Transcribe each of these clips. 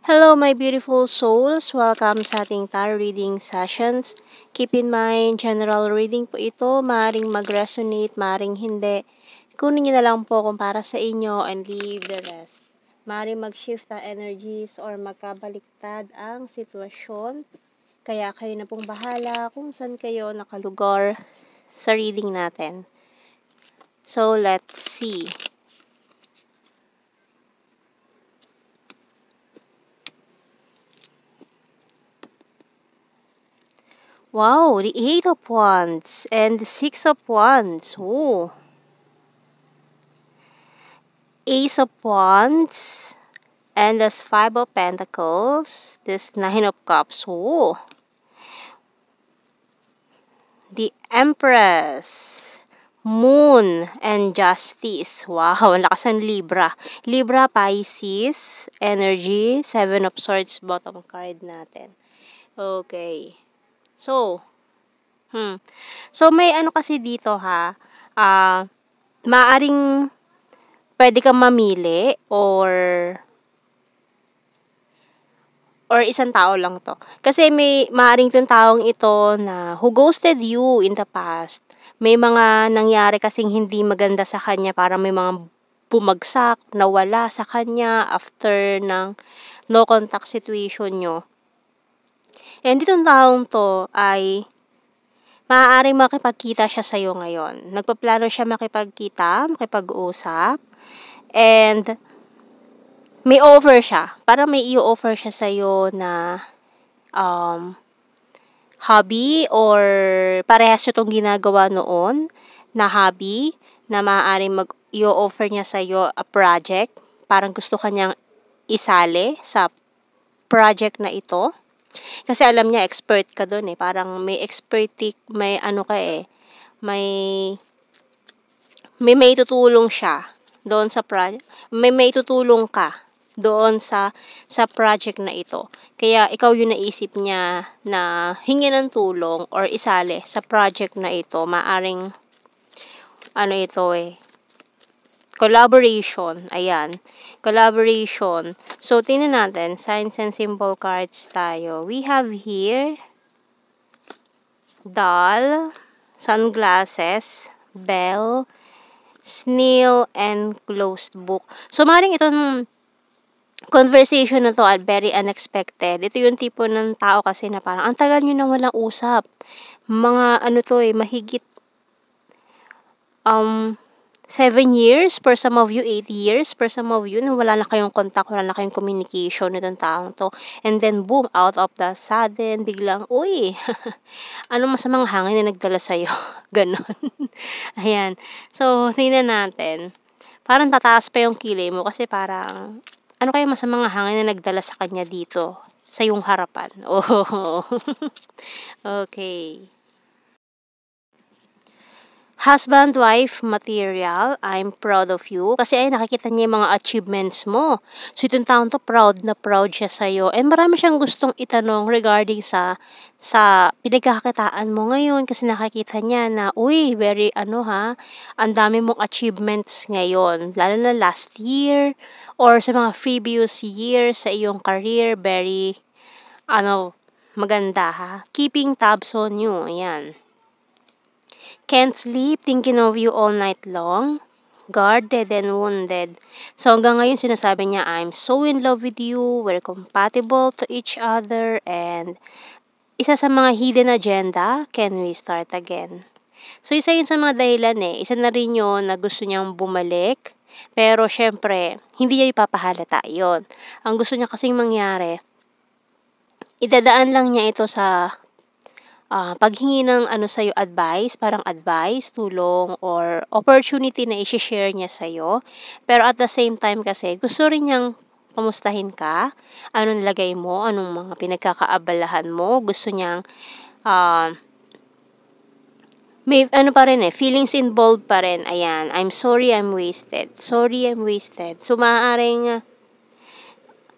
Hello, my beautiful souls. Welcome sa ating tarot reading sessions. Keep in mind, general reading po ito. Maaring mag-resonate, maaring hindi. Kunin niyo na lang po kung para sa inyo and leave the rest. Maaring mag-shift ang energies or magkabaliktad ang sitwasyon. Kaya kayo na pong bahala kung saan kayo nakalugar sa reading natin. So, let's see. Wow, the Eight of Wands and the Six of Wands. Ooh. Ace of Wands and this Five of Pentacles, this Nine of Cups. Ooh. The Empress, Moon, and Justice. Wow, ang lakas ng Libra. Libra, Pisces, Energy, Seven of Swords, bottom card natin. Okay. So, So, may ano kasi dito ha, maaring pwede kang mamili or isang tao lang to. Kasi may maaring tong taong ito na who ghosted you in the past. May mga nangyari kasing hindi maganda sa kanya, para may mga bumagsak, nawala sa kanya after ng no contact situation nyo. And itong taong to ay maaaring makipagkita siya sa'yo ngayon. Nagpaplano siya makipagkita, makipag-usap, and may offer siya. Parang may i-offer siya sa'yo na hobby or parehas itong ginagawa noon na hobby na maaaring i-offer niya sa'yo a project. Parang gusto kanyang isali sa project na ito. Kasi alam niya, expert ka doon eh. Parang may expertise, may ano ka eh. May tutulong siya doon sa project. May tutulong ka doon sa project na ito. Kaya ikaw yung naisip niya na hingi ng tulong or isali sa project na ito. Maaring ano ito eh, collaboration. Ayan. Collaboration. So, tingnan natin. Signs and symbol cards tayo. We have here doll, sunglasses, bell, snail, and closed book. So, maring itong conversation na to at very unexpected. Ito yung tipo ng tao kasi na parang, ang tagal nyo na walang usap. Mga ano to eh, mahigit 7 years, for some of you, 8 years, for some of you, na wala na kayong contact, wala na kayong communication nitong taong to. And then, boom, out of the sudden, biglang, uy, anong masamang hangin na nagdala sa'yo? Ganon. Ayan. So, tingnan natin. Parang tataas pa yung kilay mo kasi parang, ano kaya masamang hangin na nagdala sa kanya dito? Sa iyong harapan. Oh. Okay. Husband, wife, material, I'm proud of you. Kasi ay nakikita niya yung mga achievements mo. So, itong taon to, proud na proud siya sa'yo. And marami siyang gustong itanong regarding sa pinagkakakitaan mo ngayon. Kasi nakikita niya na, uy, very ang dami mong achievements ngayon. Lalo na last year or sa mga previous years sa iyong career, very, maganda ha. Keeping tabs on you. Ayan. Can't sleep, thinking of you all night long. Guarded and wounded. So, hanggang ngayon sinasabi niya, I'm so in love with you, we're compatible to each other, and isa sa mga hidden agenda, can we start again? So, isa yun sa mga dahilan eh. Isa na rin yun na gusto niyang bumalik, pero syempre, hindi niya ipapahalata yun. Ang gusto niya kasing mangyari, idadaan lang niya ito sa paghingi ng sa'yo advice, parang advice, tulong, or opportunity na i-share niya sa'yo. Pero at the same time kasi, gusto rin niyang kamustahin ka, anong lagay mo, anong mga pinagkakaabalahan mo, gusto niyang, may pa rin eh, feelings involved pa rin, ayan, I'm sorry I'm wasted. So, maaaring,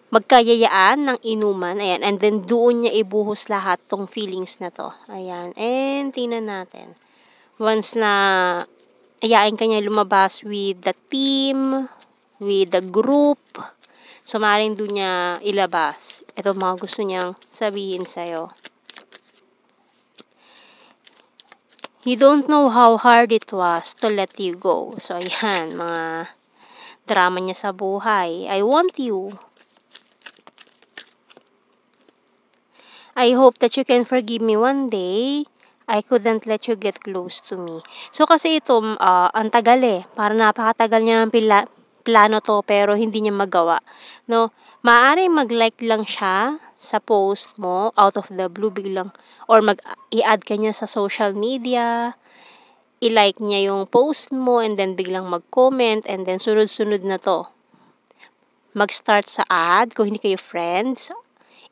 magkayayaan ng inuman, ayan, and then doon niya ibuhos lahat tong feelings na to, ayan, and tingnan natin, once na ayain ka niya lumabas with the team, with the group, So, maaaring doon niya ilabas ito mga gusto niyang sabihin sa'yo. You don't know how hard it was to let you go. So, ayan, mga drama niya sa buhay. I want you. I hope that you can forgive me one day. I couldn't let you get close to me. So, kasi ito, ang tagal Para napakatagal niya ng plano to, pero hindi niya magawa. No? Maaaring mag-like lang siya sa post mo, out of the blue, biglang, or i-add ka niya sa social media, i-like niya yung post mo, and then biglang mag-comment, and then sunod-sunod na to. Mag-start sa ad, kung hindi kayo friends,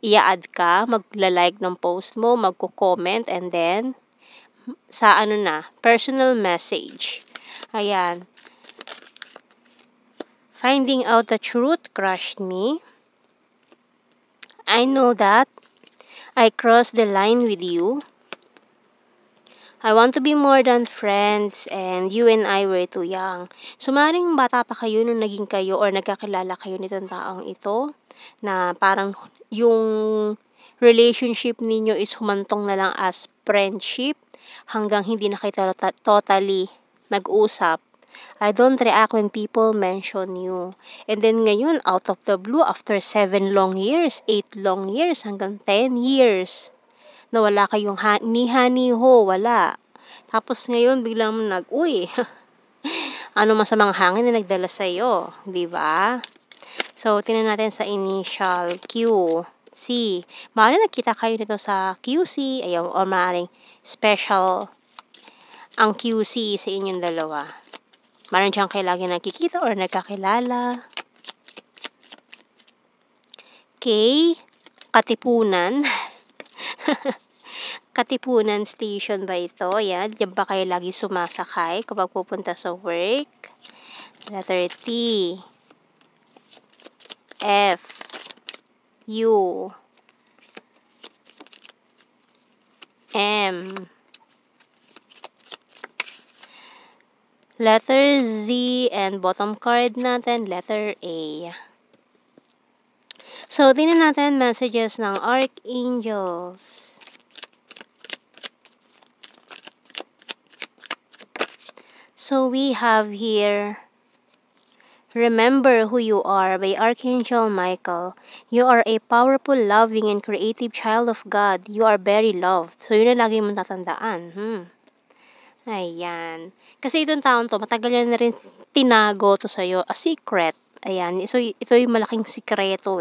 i-add ka, magla-like ng post mo, magko-comment, and then, sa personal message. Ayan. Finding out the truth crushed me. I know that I crossed the line with you. I want to be more than friends and you and I were too young. So, maring bata pa kayo nung naging kayo or nagkakilala kayo nitong taong ito na parang yung relationship ninyo is humantong na lang as friendship hanggang hindi na kayo totally nag-usap. I don't react when people mention you. And then ngayon, out of the blue, after 7 long years, 8 long years, hanggang 10 years, na wala kayong ni-ho, wala. Tapos ngayon, biglang uy, ano masamang hangin na nagdala sa'yo, di ba? So, tingnan natin sa initial Q, C. Maaaring nakita kayo nito sa QC, ayaw, o maaaring special ang QC sa inyong dalawa. Maaaring dyan kayo lagi nakikita or nagkakilala. K, Katipunan. Katipunan Station ba ito? Yan, dyan ba kayo lagi sumasakay kapag pupunta sa work? Letter T, F, U, M, letter Z, and bottom card natin, letter A. So, tingnan natin messages ng Archangels. So, we have here, Remember Who You Are by Archangel Michael. You are a powerful, loving, and creative child of God. You are very loved. So, yun na lagi mong tatandaan. Ayan. Kasi itong taon to, matagal na rin tinago to sa'yo, a secret. Ayan. So, ito yung malaking sikreto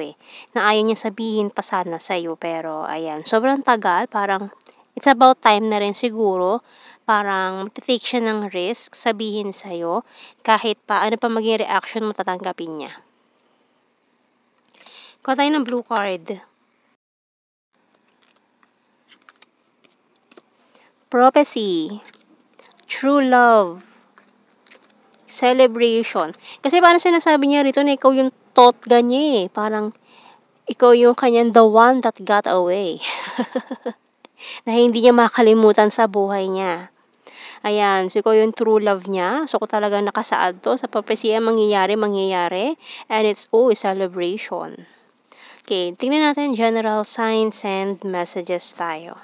na ayaw niya sabihin pa sana sa'yo. Pero, ayan. Sobrang tagal. Parang, it's about time na rin siguro. Parang, take siya ng risk, sabihin sa'yo. Kahit pa, ano pa maging reaction mo, tatanggapin niya. Kuha tayo ng blue card. Prophecy. True love. Celebration. Kasi parang sinasabi niya rito na ikaw yung totga niya Parang, ikaw yung kanyang the one that got away. Na hindi niya makalimutan sa buhay niya. Ayan, so ikaw yung true love niya. So, kung talagang nakasaad to sa propesya, mangyayari. And it's always celebration. Okay, tingnan natin general signs and messages tayo.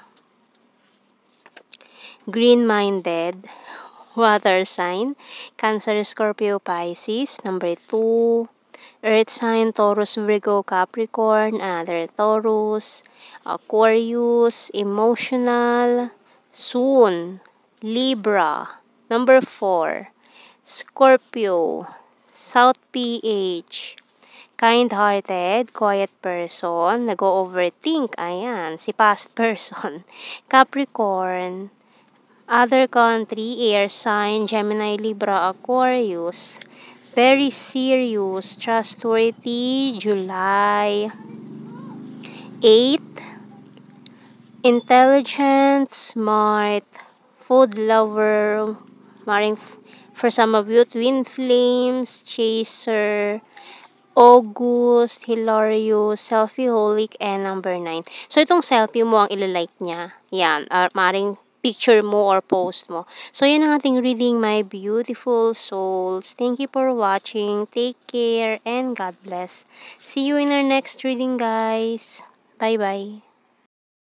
Green-minded, water sign, Cancer, Scorpio, Pisces. Number 2, Earth sign, Taurus, Virgo, Capricorn. Another Taurus, Aquarius, emotional, soon, Libra. Number 4, Scorpio, South PH, kind-hearted, quiet person, nag-overthink, ayan, si past person. Capricorn, other country, air sign, Gemini, Libra, Aquarius, very serious, trustworthy, July 8, intelligent, smart, food lover, maring for some of you, twin flames, chaser, August, hilarious, selfie-holic, and number 9. So, itong selfie mo ang ilalike niya. Yan. Maring picture mo or post mo. So, yan ang ating reading, my beautiful souls. Thank you for watching. Take care and God bless. See you in our next reading, guys. Bye-bye.